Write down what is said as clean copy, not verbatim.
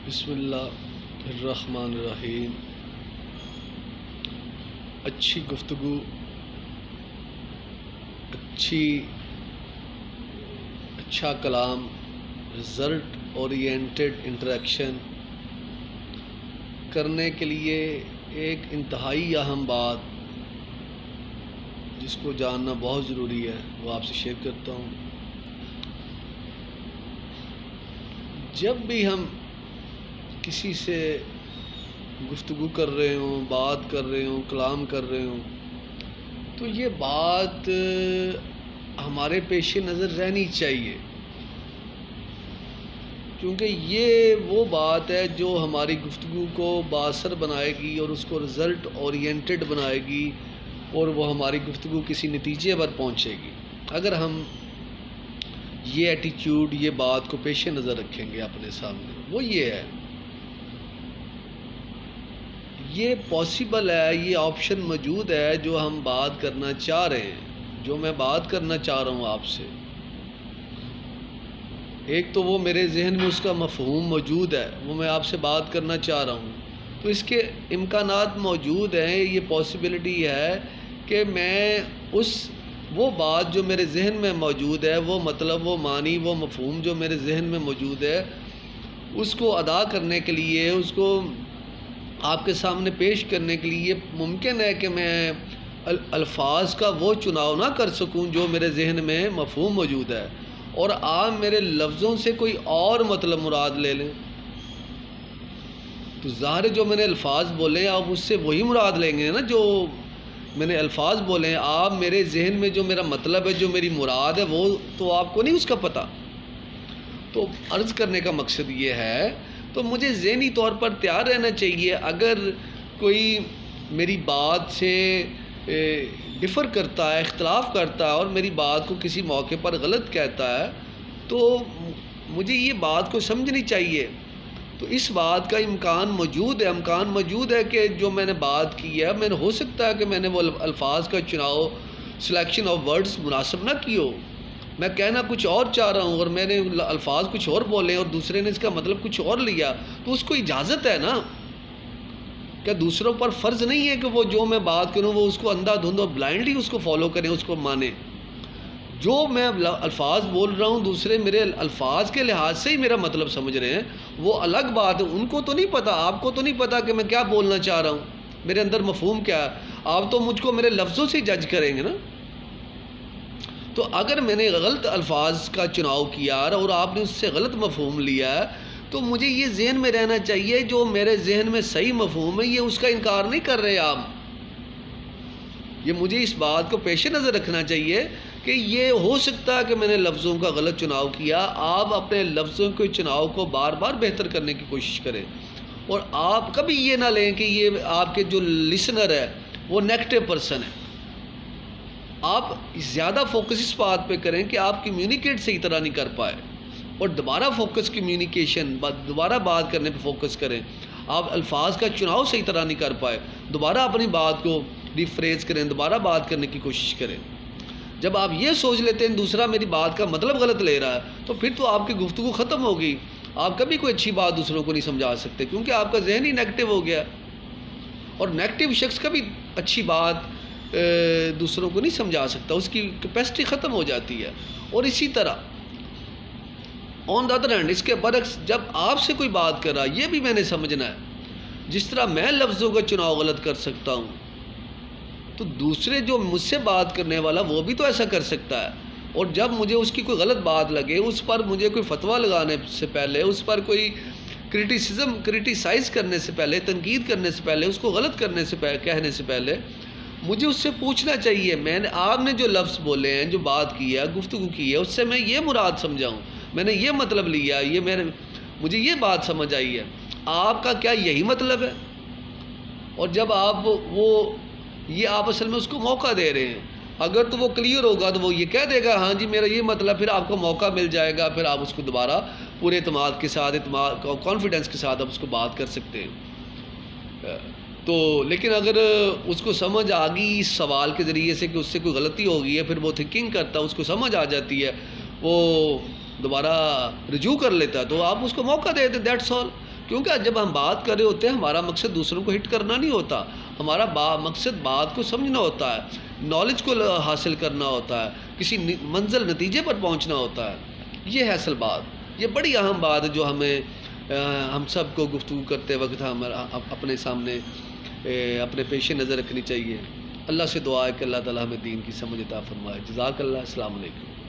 بسم اللہ الرحمن الرحیم۔ اچھی گفتگو، اچھا کلام، رزلٹ اورینٹڈ انٹریکشن کرنے کے لیے ایک انتہائی اہم بات جس کو جاننا بہت ضروری ہے وہ آپ سے شیئر کرتا ہوں۔ جب بھی ہم کسی سے گفتگو کر رہے ہوں، بات کر رہے ہوں، کلام کر رہے ہوں، تو یہ بات ہمارے پیش نظر رہنی چاہیے، کیونکہ یہ وہ بات ہے جو ہماری گفتگو کو بااثر بنائے گی اور اس کو رزلٹ اورینٹڈ بنائے گی اور وہ ہماری گفتگو کسی نتیجے پر پہنچے گی۔ اگر ہم یہ ایٹیچیوڈ، یہ بات کو پیش نظر رکھیں گے اپنے سامنے، وہ یہ ہے، یہ پاسبل ہے، یہ آپشن موجود ہے جو ہم بات کرنا چاہ رہے ہیں، جو میں بات کرنا چاہ رہا ہوں آپ سے۔ ایک تو وہ میرے ذہن میں اس کا مفہوم موجود ہے، وہ میں آپ سے بات کرنا چاہ رہا ہوں، تو اس کے امکانات موجود ہیں، یہ پاسبلٹی ہے کہ میں وہ بات جو میرے ذہن میں موجود ہے، وہ مطلب، وہ معنی، وہ مفہوم جو میرے ذہن میں موجود ہے، اس کو ادا کرنے کے لیے، اس کو آپ کے سامنے پیش کرنے کے لیے ممکن ہے کہ میں الفاظ کا وہ چناؤ نہ کر سکوں جو میرے ذہن میں مفہوم موجود ہے، اور آپ میرے لفظوں سے کوئی اور مطلب مراد لے لیں، تو ظاہر جو میں نے الفاظ بولے آپ اس سے وہی مراد لیں گے نا جو میں نے الفاظ بولے ہیں۔ آپ میرے ذہن میں جو میرا مطلب ہے، جو میری مراد ہے، وہ تو آپ کو نہیں اس کا پتہ۔ تو عرض کرنے کا مقصد یہ ہے، تو مجھے ذہنی طور پر تیار رہنا چاہیے، اگر کوئی میری بات سے ڈفر کرتا ہے، اختلاف کرتا ہے اور میری بات کو کسی موقع پر غلط کہتا ہے، تو مجھے یہ بات کو سمجھنی چاہیے۔ تو اس بات کا امکان موجود ہے کہ جو میں نے بات کی ہے، میں نے ہو سکتا ہے کہ میں نے وہ الفاظ کا چناؤ، سلیکشن آف ورڈز مناسب نہ کی ہو، میں کہنا کچھ اور چاہ رہا ہوں اور میں نے الفاظ کچھ اور بولے اور دوسرے نے اس کا مطلب کچھ اور لیا، تو اس کو اجازت ہے نا، کیا دوسروں پر فرض نہیں ہے کہ وہ جو میں بات کروں وہ اس کو اندھا دھند اور بلائنڈلی اس کو فالو کریں، اس کو مانیں۔ جو میں الفاظ بول رہا ہوں، دوسرے میرے الفاظ کے لحاظ سے ہی میرا مطلب سمجھ رہے ہیں، وہ الگ بات ہے، ان کو تو نہیں پتہ، آپ کو تو نہیں پتہ کہ میں کیا بولنا چاہ رہا ہوں، میرے اندر مفہوم کیا ہے، آپ تو مجھ کو میرے لفظوں سے جج کریں گے نا۔ تو اگر میں نے غلط الفاظ کا چناؤ کیا اور آپ نے اس سے غلط مفہوم لیا ہے، تو مجھے یہ ذہن میں رہنا چاہیے جو میرے ذہن میں صحیح مفہوم ہے، یہ اس کا انکار نہیں کر رہے آپ، یہ مجھے اس بات کو پیش نظر رکھنا چاہیے کہ یہ ہو سکتا ہے کہ میں نے لفظوں کا غلط چناؤ کیا۔ آپ اپنے لفظوں کے چناؤ کو بار بار بہتر کرنے کی کوشش کریں، اور آپ کبھی یہ نہ لیں کہ یہ آپ کے جو لسنر ہے وہ نیگیٹو پرسن ہے۔ آپ زیادہ فوکس اس بات پہ کریں کہ آپ کمیونیکیٹ صحیح طرح نہیں کر پائے، اور دوبارہ فوکس کمیونیکیشن، دوبارہ بات کرنے پہ فوکس کریں۔ آپ الفاظ کا چناؤ صحیح طرح نہیں کر پائے، دوبارہ اپنی بات کو ریفریز کریں، دوبارہ بات کرنے کی کوشش کریں۔ جب آپ یہ سوچ لیتے ہیں دوسرا میری بات کا مطلب غلط لے رہا ہے، تو پھر تو آپ کی گفتگو ختم ہوگی، آپ کبھی کوئی اچھی بات دوسروں کو نہیں سمجھا سکتے، کیونکہ آپ کا ذہن ہی نیگیٹو ہو گیا، اور نیگیٹو شخص کبھی اچھی بات دوسروں کو نہیں سمجھا سکتا، اس کی کیپیسٹی ختم ہو جاتی ہے۔ اور اسی طرح آن دا ادر ہینڈ، اس کے برعکس، جب آپ سے کوئی بات کر رہا ہے، یہ بھی میں نے سمجھنا ہے، جس طرح میں لفظوں کا چناؤ غلط کر سکتا ہوں، تو دوسرے جو مجھ سے بات کرنے والا وہ بھی تو ایسا کر سکتا ہے، اور جب مجھے اس کی کوئی غلط بات لگے، اس پر مجھے کوئی فتویٰ لگانے سے پہلے، اس پر کوئی کرٹیسائز کرنے سے پہلے، تنقید کرنے سے پہلے، اس کو غلط کرنے سے پہلے، کہنے سے پہلے مجھے اس سے پوچھنا چاہیے، آپ نے جو لفظ بولے ہیں، جو بات کی ہے، گفتگو کی ہے، اس سے میں یہ مراد سمجھا ہوں، میں نے یہ مطلب لیا، مجھے یہ بات سمجھ آئی ہے، آپ کا کیا یہی مطلب ہے؟ اور جب آپ یہ آپ اصل میں اس کو موقع دے رہے ہیں، اگر تو وہ کلیئر ہوگا تو وہ یہ کہہ دے گا ہاں جی میرا یہ مطلب، پھر آپ کو موقع مل جائے گا، پھر آپ اس کو دوبارہ پورے اعتماد کے ساتھ، کانفیڈنس کے ساتھ آپ اس کو بات کر سکتے ہیں۔ تو لیکن اگر اس کو سمجھ آ گئی اس سوال کے ذریعے سے کہ اس سے کوئی غلطی ہو گئی ہے، پھر وہ تھنکنگ کرتا ہے، اس کو سمجھ آ جاتی ہے، وہ دوبارہ رجوع کر لیتا ہے، تو آپ اس کو موقع دے دیں، دیٹس آل۔ کیونکہ جب ہم بات کر رہے ہوتے ہیں ہمارا مقصد دوسروں کو ہٹ کرنا نہیں ہوتا، ہمارا مقصد بات کو سمجھنا ہوتا ہے، نالج کو حاصل کرنا ہوتا ہے، کسی منزل نتیجے پر پہنچنا ہوتا ہے. یہ ہے اصل بات، یہ بڑی اہم بات ہے جو ہم سب کو گفتگو کرتے وقت اپنے سامنے اپنے پیش نظر رکھنی چاہیے. اللہ سے دعا ہے کہ اللہ تعالی ہمیں دین کی سمجھ عطا فرمائے. جزاک اللہ. السلام علیکم.